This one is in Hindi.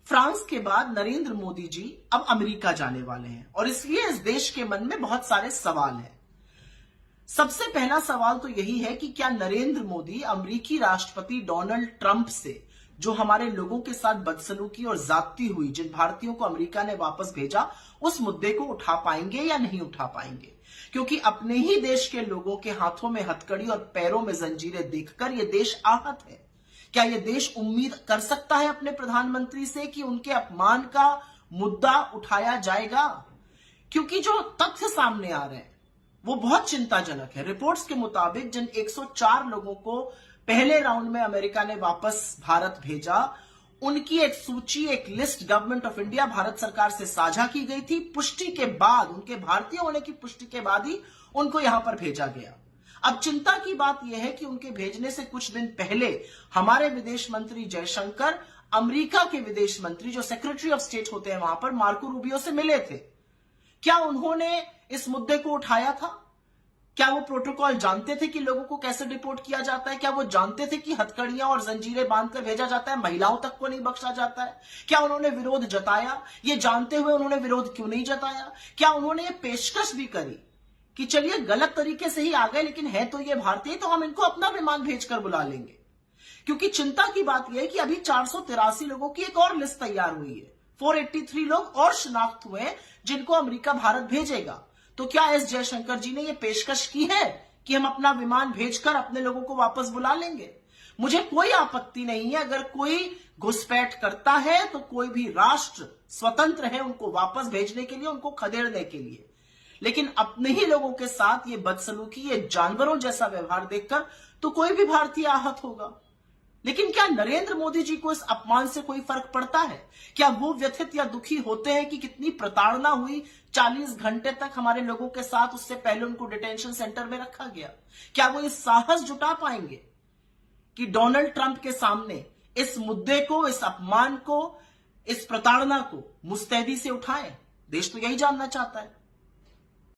फ्रांस के बाद नरेंद्र मोदी जी अब अमेरिका जाने वाले हैं और इसलिए इस देश के मन में बहुत सारे सवाल हैं। सबसे पहला सवाल तो यही है कि क्या नरेंद्र मोदी अमेरिकी राष्ट्रपति डोनाल्ड ट्रंप से जो हमारे लोगों के साथ बदसलूकी और ज्यादती हुई, जिन भारतीयों को अमेरिका ने वापस भेजा, उस मुद्दे को उठा पाएंगे या नहीं उठा पाएंगे? क्योंकि अपने ही देश के लोगों के हाथों में हथकड़ी और पैरों में जंजीरें देखकर यह देश आहत है। क्या यह देश उम्मीद कर सकता है अपने प्रधानमंत्री से कि उनके अपमान का मुद्दा उठाया जाएगा? क्योंकि जो तथ्य सामने आ रहे हैं वो बहुत चिंताजनक है। रिपोर्ट्स के मुताबिक जिन 104 लोगों को पहले राउंड में अमेरिका ने वापस भारत भेजा, उनकी एक सूची, एक list government of India, Bharat सरकार से साझा की गई थी। पुष्टि के बाद, उनके भारतीय होने की पुष्टि के बाद ही उनको यहां पर भेजा गया। अब चिंता की बात यह है कि उनके भेजने से कुछ दिन पहले हमारे विदेश मंत्री जयशंकर अमेरिका के विदेश मंत्री, जो सेक्रेटरी ऑफ स्टेट होते हैं वहां पर, मार्को रूबियो से मिले थे। क्या उन्होंने इस मुद्दे को उठाया था? क्या वो प्रोटोकॉल जानते थे कि लोगों को कैसे डिपोर्ट किया जाता है? क्या वो जानते थे कि हथकड़ियां और जंजीरें बांधकर भेजा जाता है, महिलाओं तक को नहीं बख्शा जाता है? क्या उन्होंने विरोध जताया? ये जानते हुए उन्होंने विरोध क्यों नहीं जताया? क्या उन्होंने ये पेशकश भी करी कि चलिए गलत तरीके से ही आ गए, लेकिन है तो ये भारतीय, तो हम इनको अपना विमान भेजकर बुला लेंगे? क्योंकि चिंता की बात यह है कि अभी 483 लोगों की एक और लिस्ट तैयार हुई है। 483 लोग और शिनाख्त हुए जिनको अमेरिका भारत भेजेगा। तो क्या एस जयशंकर जी ने यह पेशकश की है कि हम अपना विमान भेजकर अपने लोगों को वापस बुला लेंगे? मुझे कोई आपत्ति नहीं है, अगर कोई घुसपैठ करता है तो कोई भी राष्ट्र स्वतंत्र है उनको वापस भेजने के लिए, उनको खदेड़ने के लिए। लेकिन अपने ही लोगों के साथ ये बदसलूकी, ये जानवरों जैसा व्यवहार देखकर तो कोई भी भारतीय आहत होगा। लेकिन क्या नरेंद्र मोदी जी को इस अपमान से कोई फर्क पड़ता है? क्या वो व्यथित या दुखी होते हैं कि कितनी प्रताड़ना हुई, 40 घंटे तक हमारे लोगों के साथ, उससे पहले उनको डिटेंशन सेंटर में रखा गया? क्या वो इस साहस जुटा पाएंगे कि डोनाल्ड ट्रंप के सामने इस मुद्दे को, इस अपमान को, इस प्रताड़ना को मुस्तैदी से उठाएं? देश तो यही जानना चाहता है।